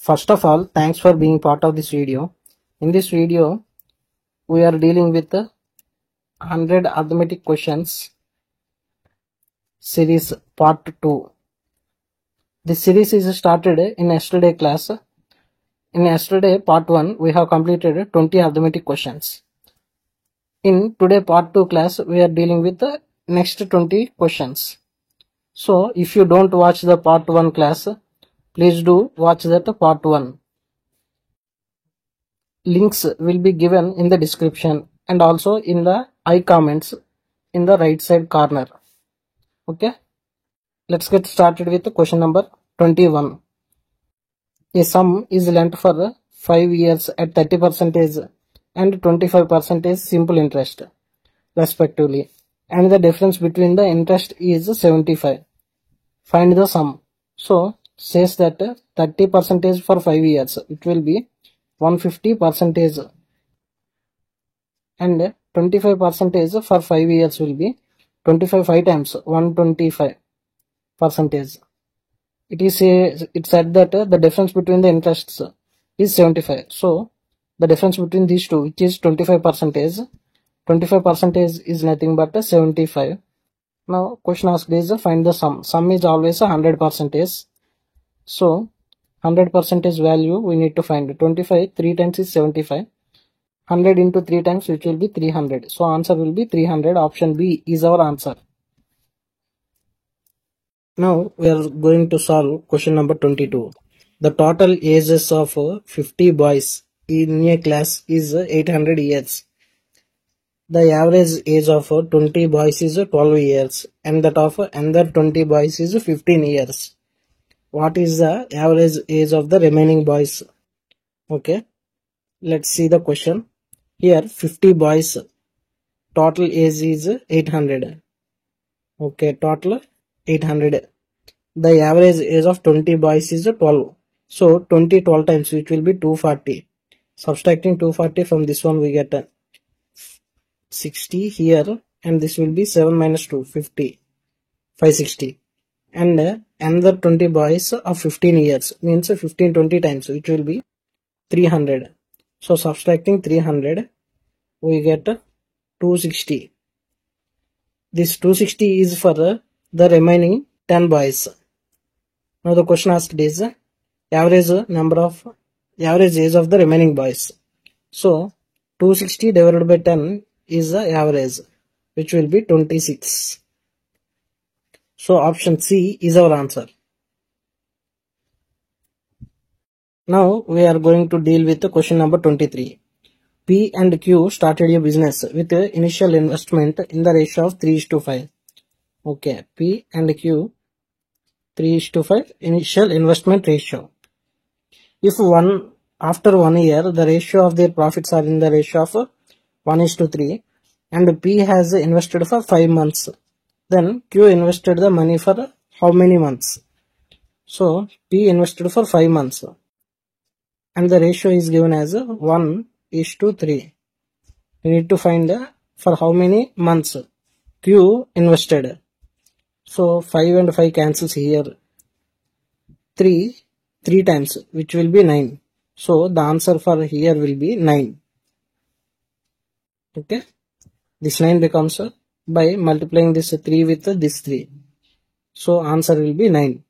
First of all, thanks for being part of this video. In this video, we are dealing with 100 arithmetic questions series part 2. This series is started in yesterday class. In yesterday part 1, we have completed 20 arithmetic questions. In today part 2 class, we are dealing with the next 20 questions. So, if you don't watch the part 1 class, please do watch that part 1. Links will be given in the description and also in the I comments in the right side corner. Okay, let's get started with the question number 21. A sum is lent for 5 years at 30% and 25% simple interest respectively, and the difference between the interest is 75. Find the sum. So says that 30% for 5 years, it will be 150%, and 25% for 5 years will be 25 5 times 125%. It said that the difference between the interests is 75. So the difference between these two, which is 25%, 25% is nothing but 75. Now question asked is find the sum. Sum is always 100%. So 100% value we need to find. 25 3 times is 75. 100 into 3 times, which will be 300. So answer will be 300. Option B is our answer. Now we are going to solve question number 22. The total ages of 50 boys in a class is 800 years. The average age of 20 boys is 12 years and that of another 20 boys is 15 years. What is the average age of the remaining boys? Okay, let's see the question. Here 50 boys, total age is 800. Okay, total 800. The average age of 20 boys is 12. So 20 12 times, which will be 240. Subtracting 240 from this one, we get 60 here, and this will be 7 minus 2, 50, 560. And another 20 boys of 15 years means 15 20 times, which will be 300. So subtracting 300, we get 260. This 260 is for the remaining 10 boys. Now the question asked is average age of the remaining boys. So 260 divided by 10 is the average, which will be 26. So option C is our answer. Now we are going to deal with the question number 23. P and Q started a business with initial investment in the ratio of 3:5. Okay, P and Q 3:5 initial investment ratio. If after 1 year the ratio of their profits are in the ratio of 1:3 and P has invested for 5 months, then Q invested the money for how many months? So P invested for 5 months and the ratio is given as 1:3. We need to find for how many months Q invested. So 5 and 5 cancels here. 3 times, which will be 9. So the answer for here will be 9. Okay, this 9 becomes by multiplying this 3 with this 3. So answer will be 9.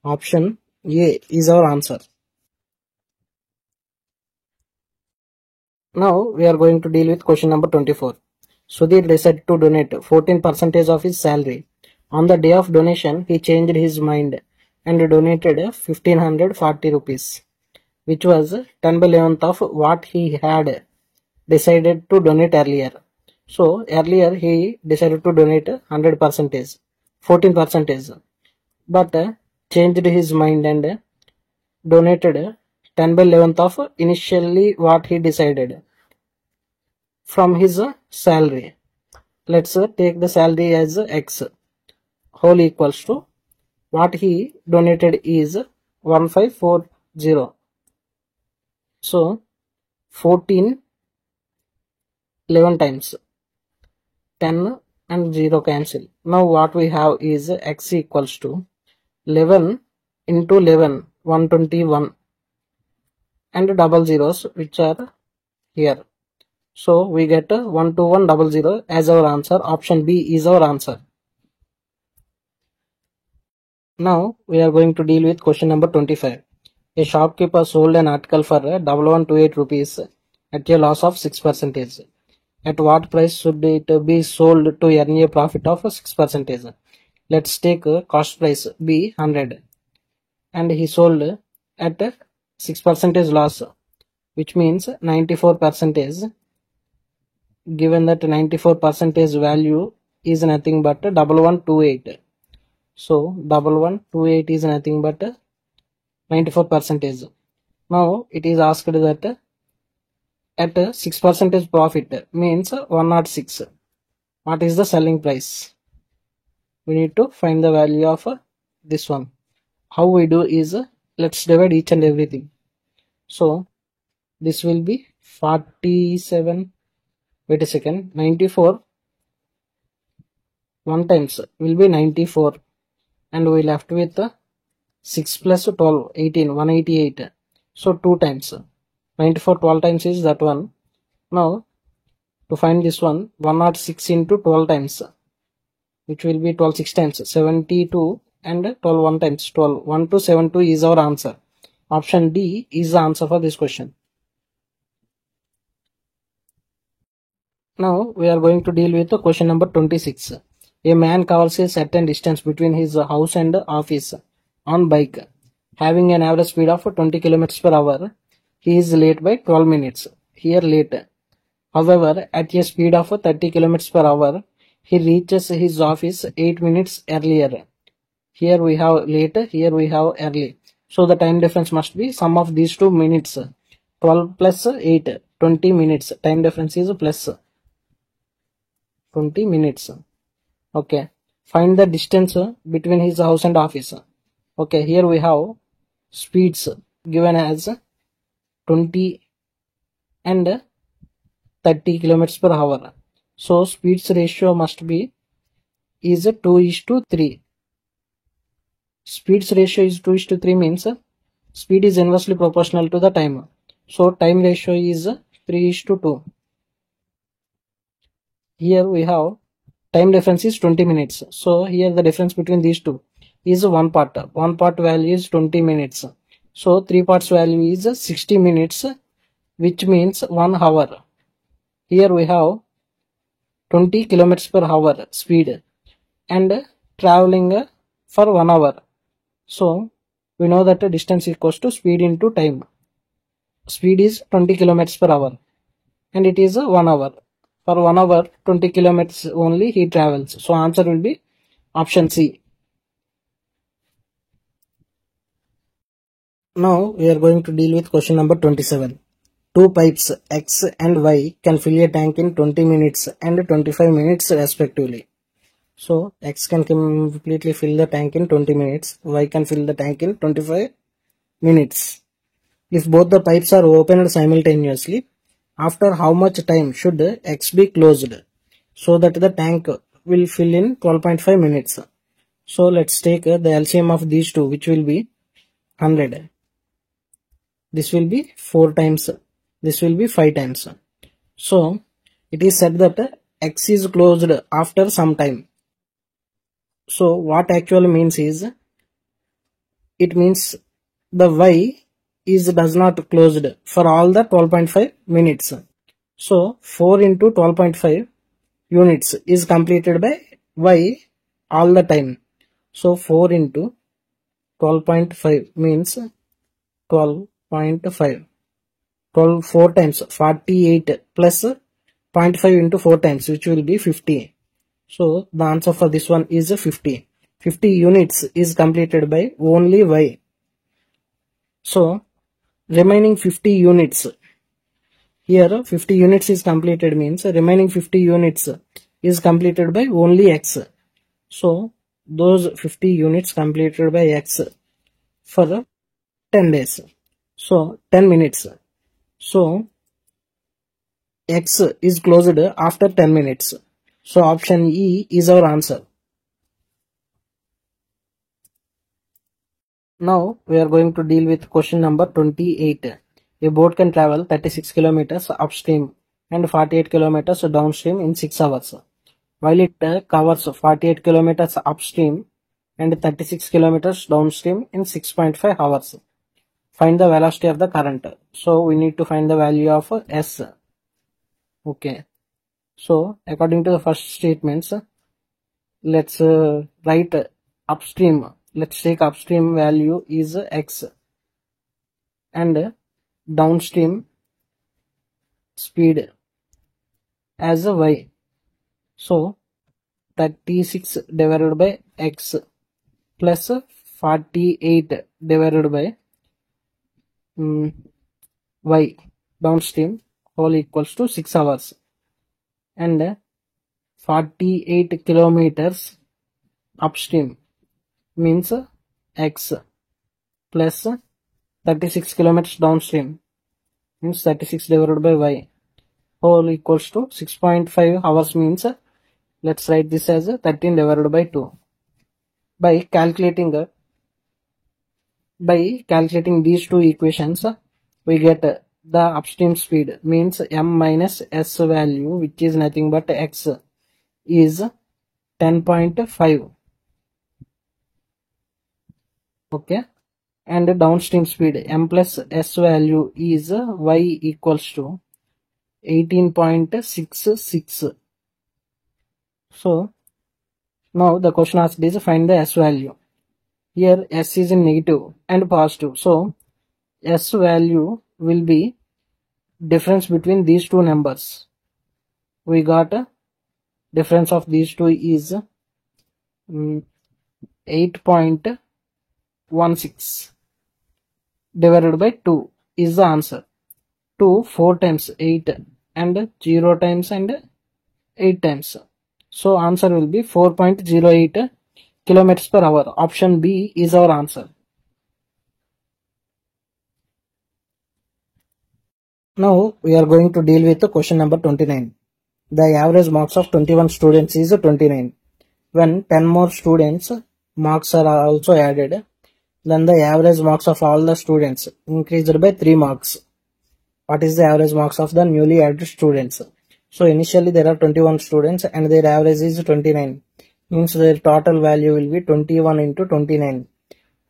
Option A is our answer. Now we are going to deal with question number 24. Sudhir decided to donate 14% of his salary. On the day of donation, he changed his mind and donated 1540 rupees, which was 10 by 11th of what he had decided to donate earlier. So earlier he decided to donate 100%, 14%, but changed his mind and donated 10 by 11th of initially what he decided from his salary. Let's take the salary as X whole equals to what he donated is 1540. So 14 11 times, 10 and 0 cancel. Now what we have is X equals to 11 into 11, 121. and double zeros which are here. So we get 12100 as our answer. Option B is our answer. Now we are going to deal with question number 25. A shopkeeper sold an article for 1128 rupees at a loss of 6%. At what price should it be sold to earn a profit of 6%? Let's take cost price B 100 and he sold at 6% loss, which means 94%. Given that 94% value is nothing but 1128. So 1128 is nothing but 94%. Now it is asked that at 6% profit means 106. What is the selling price? We need to find the value of this one. How we do is let's divide each and everything. So this will be 47. Wait a second. 94. 1 times will be 94. And we left with 6 plus 12, 18, 188. So 2 times. 94 12 times is that one. Now to find this one, 106 into 12 times, which will be 12 6 times, 72, and 12 1 times 12. 1272 is our answer. Option D is the answer for this question. Now we are going to deal with the question number 26. A man covers a certain distance between his house and office on bike, having an average speed of 20 km per hour. He is late by 12 minutes. Here late. However, at a speed of 30 km per hour, he reaches his office 8 minutes earlier. Here we have late, here we have early. So the time difference must be sum of these two minutes. 12 plus 8, 20 minutes. Time difference is plus 20 minutes. Okay. Find the distance between his house and office. Okay, here we have speeds given as 20 and 30 kilometers per hour. So speeds ratio must be is 2:3. Speeds ratio is 2:3 means speed is inversely proportional to the time. So time ratio is 3:2. Here we have time difference is 20 minutes. So here the difference between these two is one part. One part value is 20 minutes. So 3 parts value is 60 minutes, which means 1 hour. Here we have 20 kilometers per hour speed and traveling for 1 hour. So we know that the distance equals to speed into time. Speed is 20 kilometers per hour and it is 1 hour. For 1 hour, 20 kilometers only he travels. So answer will be option C. Now we are going to deal with question number 27. Two pipes X and Y can fill a tank in 20 minutes and 25 minutes respectively. So X can completely fill the tank in 20 minutes. Y can fill the tank in 25 minutes. If both the pipes are opened simultaneously, after how much time should X be closed so that the tank will fill in 12.5 minutes? So let's take the LCM of these two, which will be 100. This will be 4 times. This will be 5 times. So it is said that X is closed after some time. So what actually means is, it means the Y is does not closed for all the 12.5 minutes. So 4 into 12.5 units is completed by Y all the time. So 4 into 12.5 means 12.5. 12 4 times 48 plus 0.5 into 4 times, which will be 50. So the answer for this one is 50. 50 units is completed by only Y. So remaining 50 units, here 50 units is completed means remaining 50 units is completed by only X. So those 50 units completed by X for 10 days. So 10 minutes. So X is closed after 10 minutes. So option E is our answer. Now we are going to deal with question number 28. A boat can travel 36 kilometers upstream and 48 kilometers downstream in 6 hours. While it covers 48 kilometers upstream and 36 kilometers downstream in 6.5 hours. Find the velocity of the current. So we need to find the value of S. Okay. So according to the first statements, let's write upstream. Let's take upstream value is X and downstream speed as Y. So 36 divided by X plus 48 divided by Y downstream whole equals to 6 hours, and 48 kilometers upstream means X plus 36 kilometers downstream means 36 divided by Y whole equals to 6.5 hours means let's write this as 13 divided by 2. By calculating these two equations, we get the upstream speed means M minus S value, which is nothing but X, is 10.5. Okay, and downstream speed M plus S value is Y equals to 18.66. So now the question asked is find the S value. Here S is in negative and positive, so S value will be difference between these two numbers. We got a difference of these two is 8.16 divided by 2 is the answer. 2 4 times 8 and 0 times and 8 times. So answer will be 4.08 kilometers per hour. Option B is our answer. Now we are going to deal with the question number 29. The average marks of 21 students is 29. When 10 more students marks are also added, then the average marks of all the students increased by 3 marks. What is the average marks of the newly added students? So initially there are 21 students and their average is 29. Means their total value will be 21 into 29.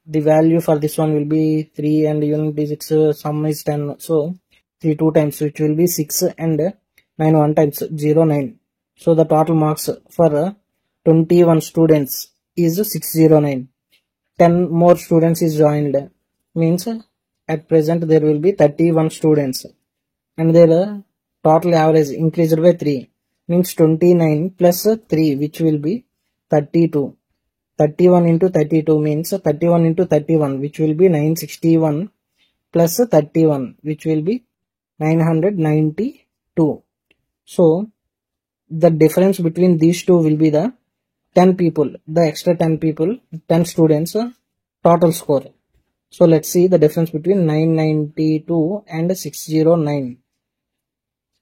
The value for this one will be 3 and unit digits sum is 10. So 3 2 times, which will be 6, and 9 1 times 0 9. So the total marks for 21 students is 609. 10 more students is joined, means at present there will be 31 students and their total average increased by 3, means 29 plus 3, which will be 32. 31 into 32 means 31 into 31, which will be 961, plus 31, which will be 992. So the difference between these two will be the 10 people, the extra 10 people, 10 students total score. So let's see the difference between 992 and 609.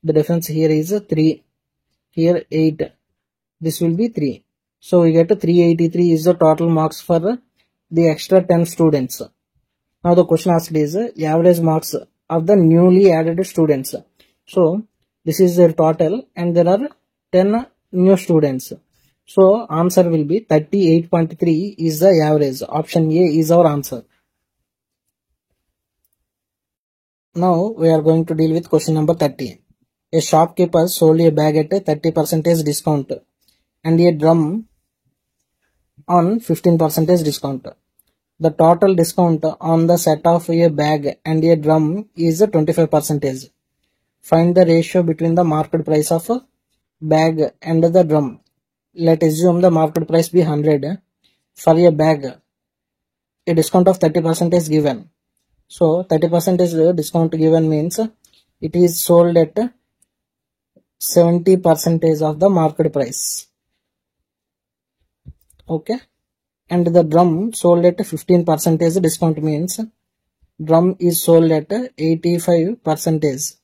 The difference here is 3, here 8, this will be 3. So we get 383 is the total marks for the extra 10 students. Now the question asked is average marks of the newly added students. So this is their total and there are 10 new students. So answer will be 38.3 is the average. Option A is our answer. Now we are going to deal with question number 30. A shopkeeper sold a bag at a 30% discount and a drum on 15% discount. The total discount on the set of a bag and a drum is 25%. Find the ratio between the market price of a bag and the drum. Let assume the market price be 100. For a bag, a discount of 30% is given. So 30% is discount given means it is sold at 70% of the market price. Okay, and the drum sold at 15% discount means drum is sold at 85%.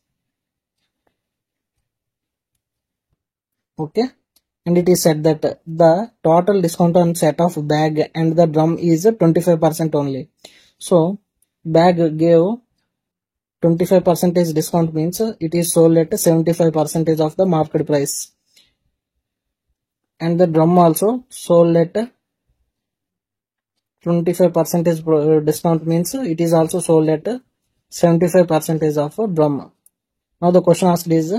Okay, and it is said that the total discount on set of bag and the drum is 25% only. So bag gave 25% discount means it is sold at 75% of the market price. And the drum also sold at 25% discount means it is also sold at 75% of a drum. Now the question asked is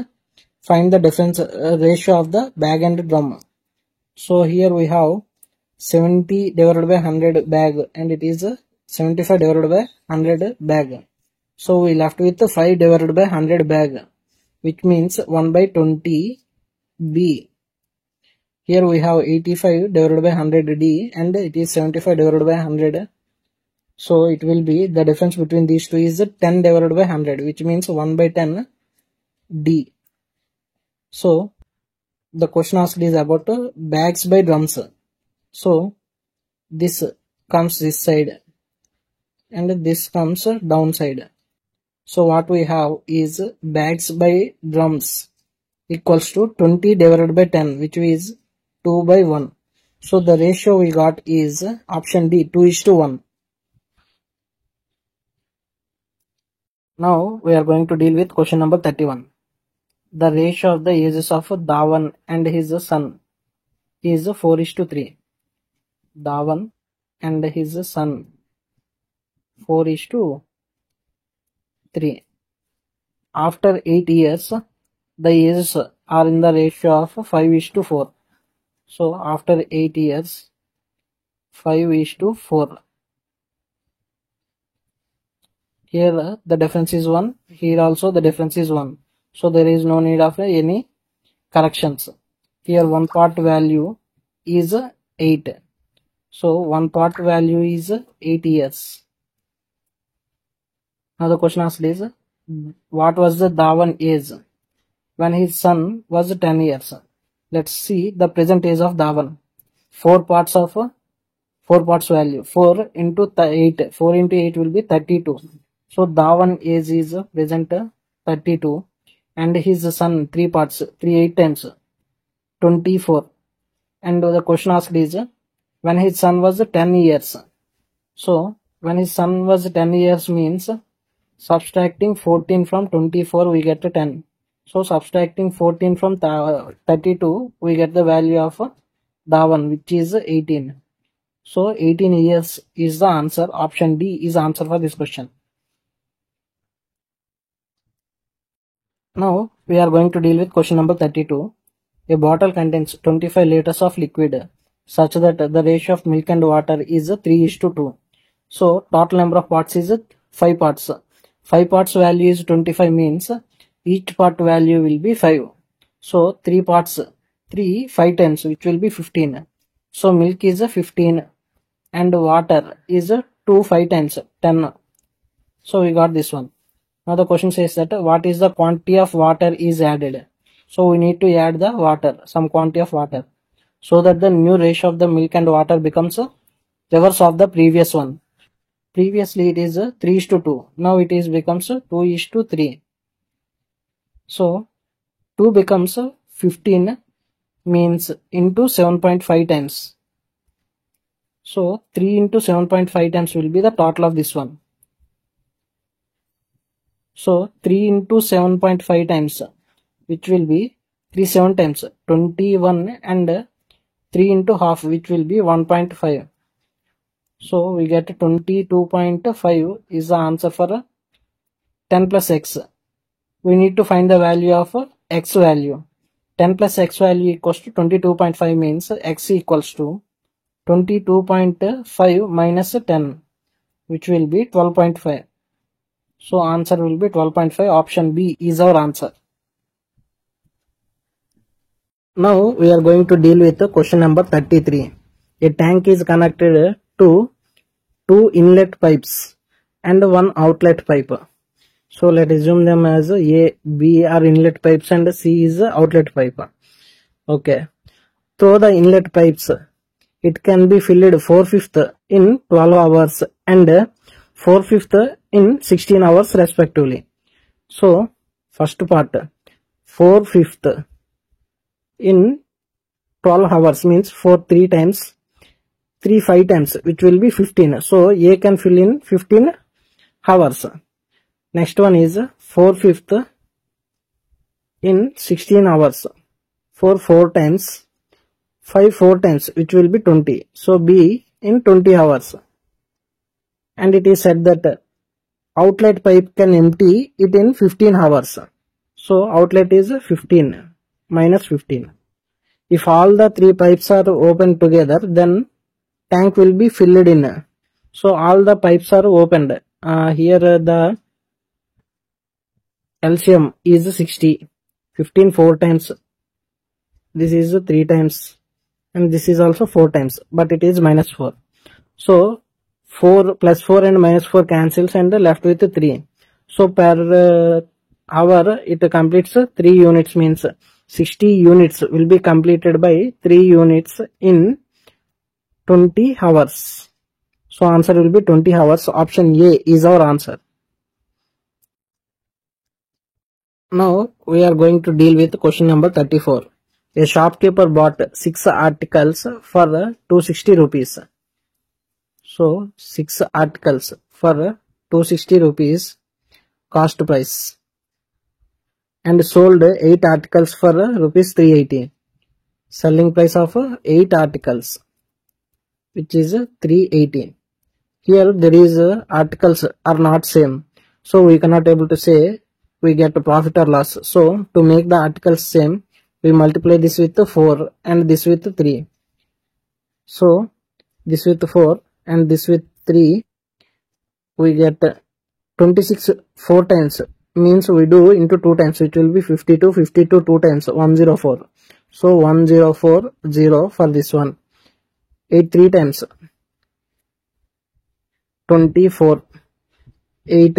find the difference ratio of the bag and drum. So here we have 70 divided by 100 bag and it is 75 divided by 100 bag. So we left with 5 divided by 100 bag, which means 1 by 20 B. Here we have 85 divided by 100 D and it is 75 divided by 100. So it will be, the difference between these two is 10 divided by 100, which means 1 by 10 D. So the question asked is about bags by drums. So this comes this side and this comes downside. So what we have is bags by drums equals to 20 divided by 10, which is 2 by 1. So the ratio we got is option D, 2:1. Now we are going to deal with question number 31. The ratio of the ages of Dhawan and his son is 4:3. Dhawan and his son 4:3. After 8 years, the ages are in the ratio of 5:4. So after 8 years, 5:4. Here the difference is 1. Here also the difference is 1. So there is no need of any corrections. Here one part value is 8. So one part value is 8 years. Now the question asked is, what was the Dhawan age when his son was 10 years? Let's see the present age of Dhawan. 4 parts value. 4 into 8. 4 into 8 will be 32. So Dhawan age is present 32. And his son 3 parts, 3 8 times 24. And the question asked is when his son was 10 years. So when his son was 10 years means subtracting 14 from 24 we get 10. So subtracting 14 from 32 we get the value of Dhawan, which is 18. So 18 years is the answer. Option D is the answer for this question. Now we are going to deal with question number 32. A bottle contains 25 liters of liquid such that the ratio of milk and water is 3:2. So total number of parts is 5 parts. 5 parts value is 25 means each part value will be 5. So 3 parts, 3 5 times, which will be 15. So milk is 15 and water is 2 5 times 10. So we got this one. Now the question says that what is the quantity of water is added. So we need to add the water, some quantity of water, so that the new ratio of the milk and water becomes reverse of the previous one. Previously it is 3:2. Now it is becomes 2:3. So 2 becomes 15 means into 7.5 times. So 3 into 7.5 times will be the total of this one. So 3 into 7.5 times, which will be 3 7 times 21, and 3 into half, which will be 1.5. So we get 22.5 is the answer for 10 plus x. We need to find the value of x value. 10 plus x value equals to 22.5 means x equals to 22.5 minus 10, which will be 12.5. So answer will be 12.5. Option B is our answer. Now we are going to deal with question number 33. A tank is connected to 2 inlet pipes and 1 outlet pipe. So let's assume them as A, B are inlet pipes and C is outlet pipe. Okay. Through the inlet pipes, it can be filled 4/5 in 12 hours and 4/5 in 16 hours respectively. So first part, 4/5 in 12 hours means 4 3 times, 3 5 times, which will be 15. So A can fill in 15 hours. Next one is 4/5 in 16 hours. 4 times, 5 4 times, which will be 20. So B in 20 hours. And it is said that outlet pipe can empty it in 15 hours. So outlet is 15 minus 15. If all the 3 pipes are open together, then tank will be filled in. So all the pipes are opened. Here the LCM is 60. 15 4 times. This is 3 times. And this is also 4 times. But it is minus 4. So 4 plus 4 and minus 4 cancels and left with 3. So per hour it completes 3 units, means 60 units will be completed by 3 units in 20 hours. So answer will be 20 hours. Option A is our answer. Now we are going to deal with question number 34. A shopkeeper bought 6 articles for 260 rupees. So 6 articles for 260 rupees cost price, and sold 8 articles for rupees 380. Selling price of 8 articles, which is 380. Here there is articles are not same, so we cannot able to say we get profit or loss. So to make the articles same, we multiply this with 4 and this with 3. So this with 4 and this with 3, we get 26 4 times, means we do into 2 times, it will be 52. 52 2 times 104. So 1040 for this one. 8 3 times 24. 8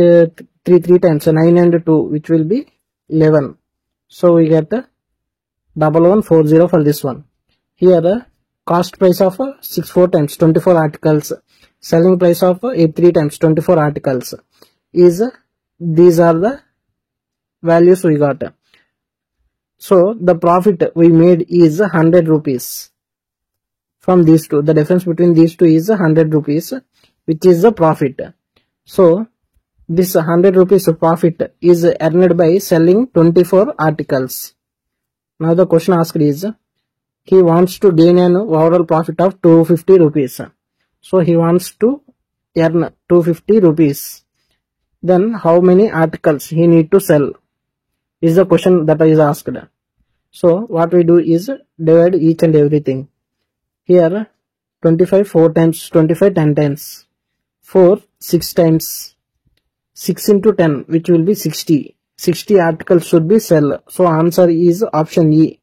3 3 times 9 and 2, which will be 11. So we get 1140 for this one. Here cost price of 6 4 times 24 articles. Selling price of 8 3 times 24 articles is, these are the values we got. So the profit we made is 100 rupees from these two. The difference between these two is 100 rupees, which is the profit. So this 100 rupees profit is earned by selling 24 articles. Now the question asked is, he wants to gain an overall profit of 250 rupees. So he wants to earn 250 rupees. Then how many articles he need to sell is the question that is asked. So what we do is divide each and everything. Here 25 4 times, 25 10 times, 4 6 times, 6 into 10, which will be 60. 60 articles should be sell. So answer is option E.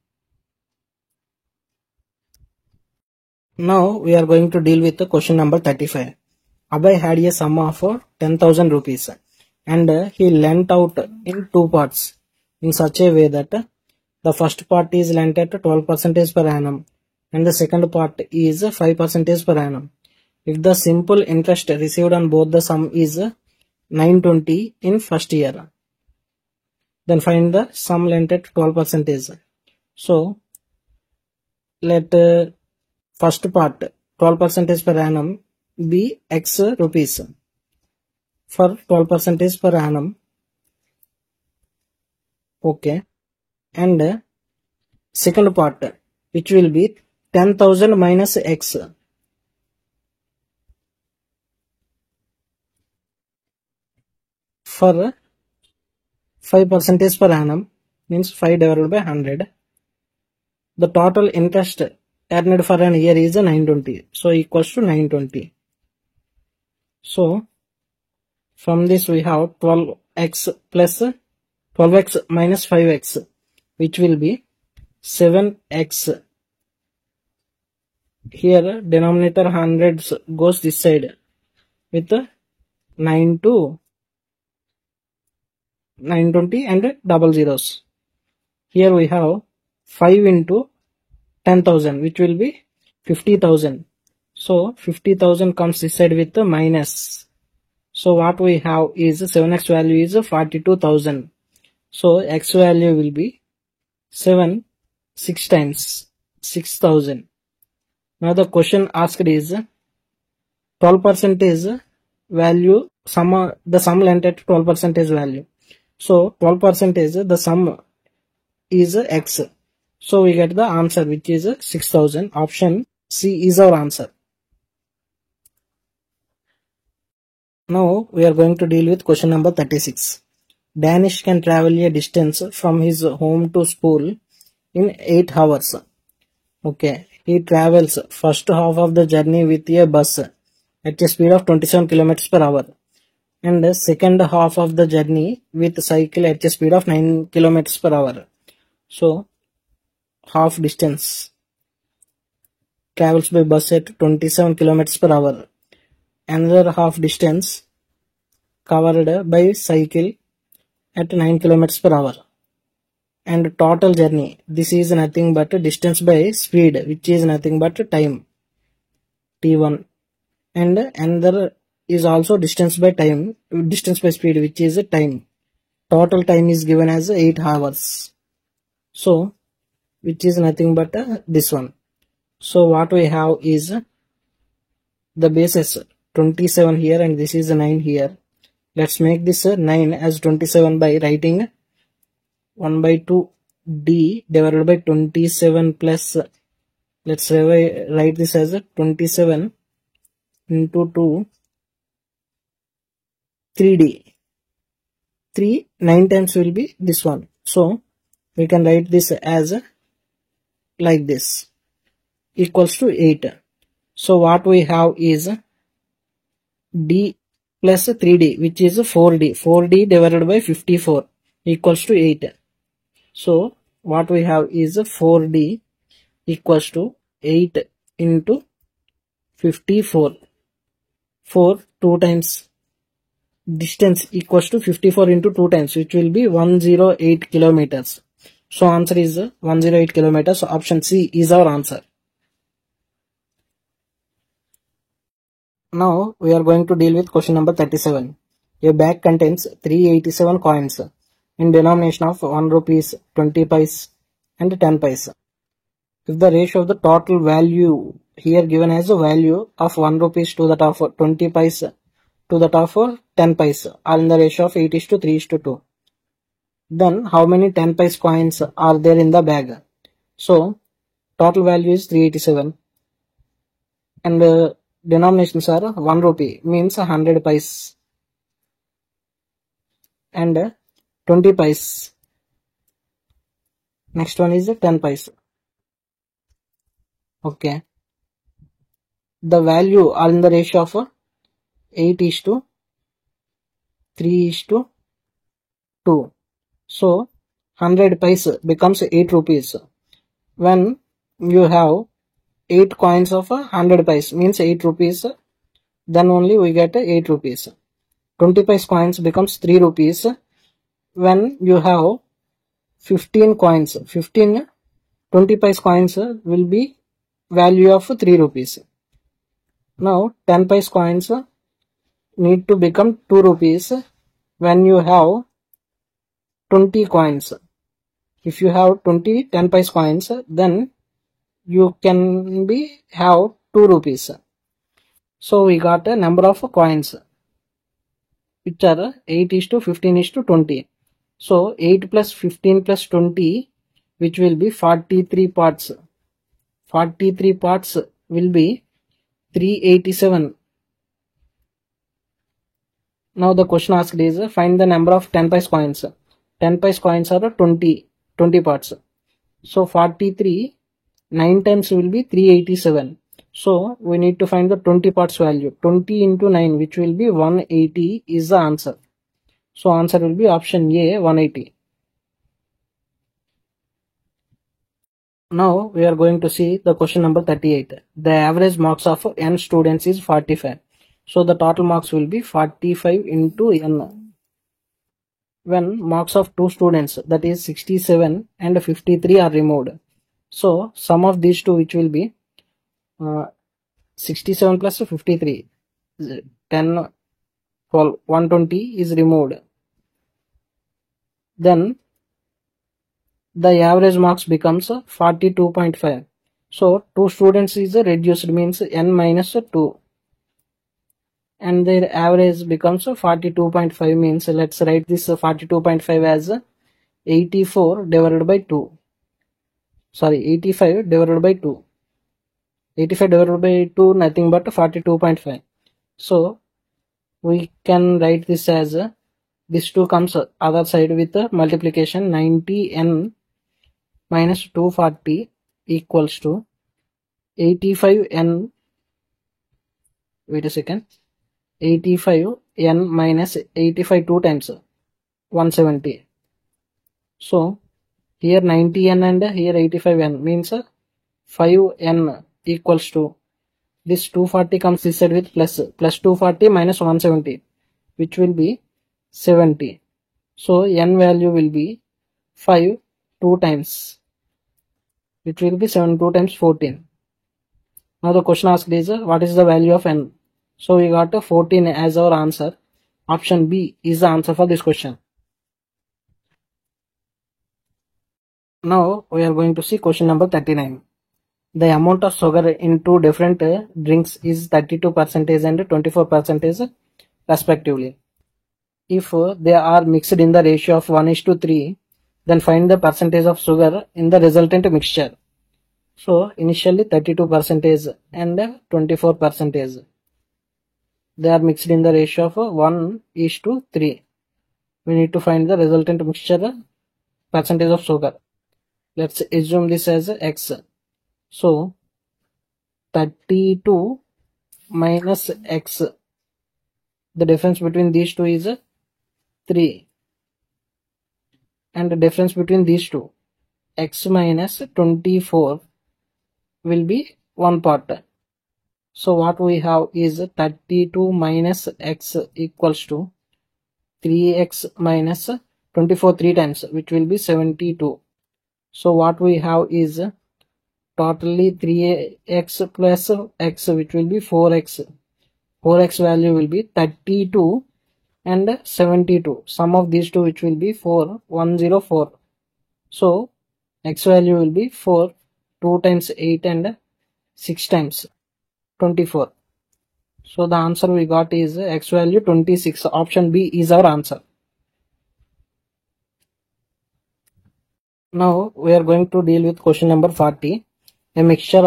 Now we are going to deal with the question number 35. Abhay had a sum of 10,000 rupees and he lent out in 2 parts in such a way that the first part is lent at 12% per annum and the second part is 5% per annum. If the simple interest received on both the sum is 920 in first year, then find the sum lent at 12%. So let first part 12% per annum be X rupees for 12% per annum. Okay. And second part, which will be 10,000 minus X for 5% per annum, means 5 divided by 100. The total interest earned for an year is 920. So equals to 920. So from this we have 12x plus 12x minus 5x, which will be 7x. Here denominator hundreds goes this side with 920 and double zeros. Here we have 5 into 10,000, which will be 50,000. So 50,000 comes this side with the minus. So what we have is 7x value is 42,000. So x value will be 7 6 times 6,000. Now the question asked is 12% is value, the sum lent at 12% value. So 12% the sum is x. So we get the answer, which is 6000. Option C is our answer. Now we are going to deal with question number 36. Danish can travel a distance from his home to school in 8 hours. Okay, he travels first half of the journey with a bus at a speed of 27 kilometers per hour, and the second half of the journey with cycle at a speed of 9 kilometers per hour. So half distance travels by bus at 27 kilometers per hour. Another half distance covered by cycle at 9 kilometers per hour. And total journey, this is nothing but distance by speed, which is nothing but time, t1. And another is also distance by speed, which is time. Total time is given as 8 hours. So which is nothing but this one. So what we have is the bases 27 here, and this is 9 here. Let's make this 9 as 27 by writing 1 by 2 d divided by 27 plus, let's write this as 27 into 2, 3d. 3 9 times will be this one. So we can write this as like this, equals to 8. So what we have is d plus 3d, which is 4d. 4d divided by 54 equals to 8. So what we have is 4d equals to 8 into 54. 4 2 times distance equals to 54 into 2 times, which will be 108 kilometers. So answer is 108 kilometers. So option C is our answer. Now we are going to deal with question number 37. A bag contains 387 coins in denomination of 1 rupees, 20 paise and 10 paise. If the ratio of the total value here given as a value of 1 rupees to that of 20 paise to that of 10 paise are in the ratio of 8:3:2, then how many 10 paise coins are there in the bag? So total value is 387 and denominations are 1 rupee, means 100 paise, and 20 paise. Next one is 10 paise. Okay, the value are in the ratio of 8:3:2. So 100 paise becomes 8 rupees. When you have 8 coins of 100 paise, means 8 rupees, then only we get 8 rupees. 20 paise coins becomes 3 rupees. When you have 15 coins, 15 20 paise coins will be value of 3 rupees. Now 10 paise coins need to become 2 rupees when you have 20 coins. If you have 20 10 paise coins, then you can have 2 rupees. So we got a number of coins which are 8:15:20. So 8 plus 15 plus 20, which will be 43 parts. 43 parts will be 387. Now the question asked is find the number of 10 paise coins. 10 paise coins are 20 parts. So 43 9 times will be 387. So we need to find the 20 parts value. 20 into 9, which will be 180, is the answer. So answer will be option A, 180. Now we are going to see the question number 38. The average marks of n students is 45. So the total marks will be 45 into n. When marks of 2 students, that is 67 and 53, are removed, so sum of these two, which will be 67 plus 53, 10, 12, 120 is removed. Then the average marks becomes 42.5. So 2 students is reduced, means n minus 2. and their average becomes 42.5. Means let's write this 42.5 as 84 divided by 2. Sorry, 85 divided by 2. 85 divided by 2 nothing but 42.5. So we can write this as this 2 comes other side with multiplication. 90n minus 240 equals to 85n. Wait a second. 85n minus 85 2 times 170. So here 90n and here 85n means 5n equals to this 240 comes this side with plus 240 minus 170, which will be 70. So n value will be 5 2 times, which will be 7 2 times 14. Now the question asked is what is the value of n? So we got 14 as our answer. Option B is the answer for this question. Now we are going to see question number 39. The amount of sugar in two different drinks is 32% and 24% respectively. If they are mixed in the ratio of 1:3, then find the percentage of sugar in the resultant mixture. So initially 32% and 24%. They are mixed in the ratio of 1:3. We need to find the resultant mixture percentage of sugar. Let's assume this as x. So 32 minus x, the difference between these two is 3, and the difference between these two, x minus 24, will be one part. So what we have is 32 minus x equals to 3x minus 24 3 times, which will be 72. So what we have is totally 3x plus x, which will be 4x. 4x value will be 32 and 72. Sum of these two, which will be 4, 104. So x value will be 4, 2 times 8 and 6 times 24. So the answer we got is x value 26. Option B is our answer. Now we are going to deal with question number 40. A mixture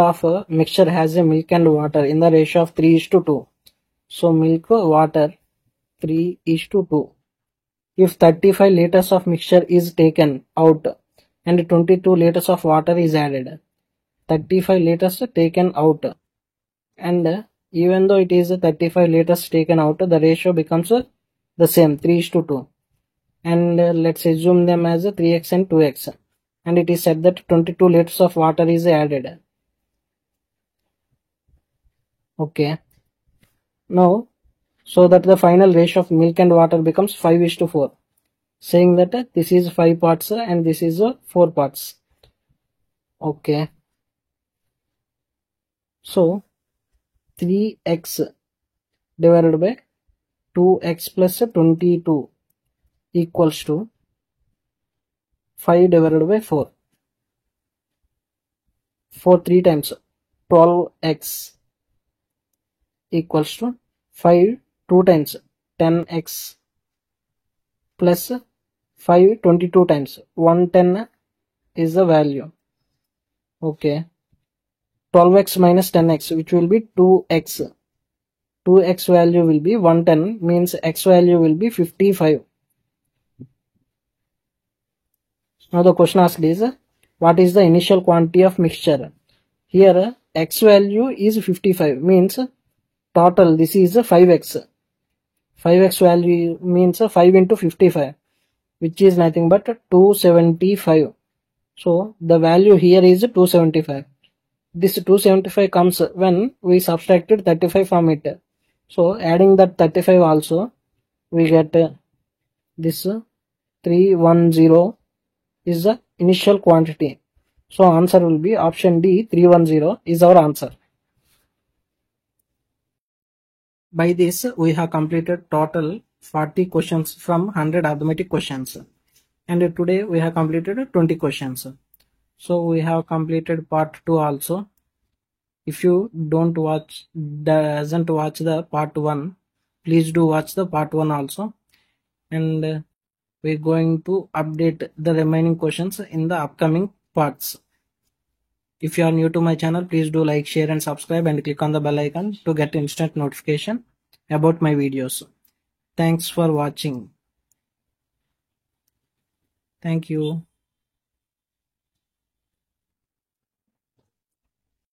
has a milk and water in the ratio of 3:2. So milk, water 3:2. If 35 liters of mixture is taken out and 22 liters of water is added, 35 liters taken out, and even though it is 35 liters taken out, the ratio becomes the same, 3:2. And let's assume them as 3x and 2x. And it is said that 22 liters of water is added. Okay. Now, so that the final ratio of milk and water becomes 5:4. Saying that this is 5 parts and this is 4 parts. Okay. So 3x divided by 2x plus 22 equals to 5 divided by 4. 4 3 times 12x equals to 5 2 times 10x plus 5 22 times 110 is the value. Okay. 12x minus 10x, which will be 2x. 2x value will be 110, means x value will be 55. Now the question asked is, what is the initial quantity of mixture? Here x value is 55, means total this is 5x. 5x value means 5 into 55, which is nothing but 275. So the value here is 275. This 275 comes when we subtracted 35 from it. So adding that 35 also, we get this 310 is the initial quantity. So answer will be option D, 310 is our answer. By this we have completed total 40 questions from 100 arithmetic questions, and today we have completed 20 questions. So we have completed part 2 also. If you doesn't watch the part 1, please do watch the part 1 also, and we're going to update the remaining questions in the upcoming parts. If you are new to my channel, please do like, share and subscribe, and click on the bell icon to get instant notification about my videos. Thanks for watching. Thank you.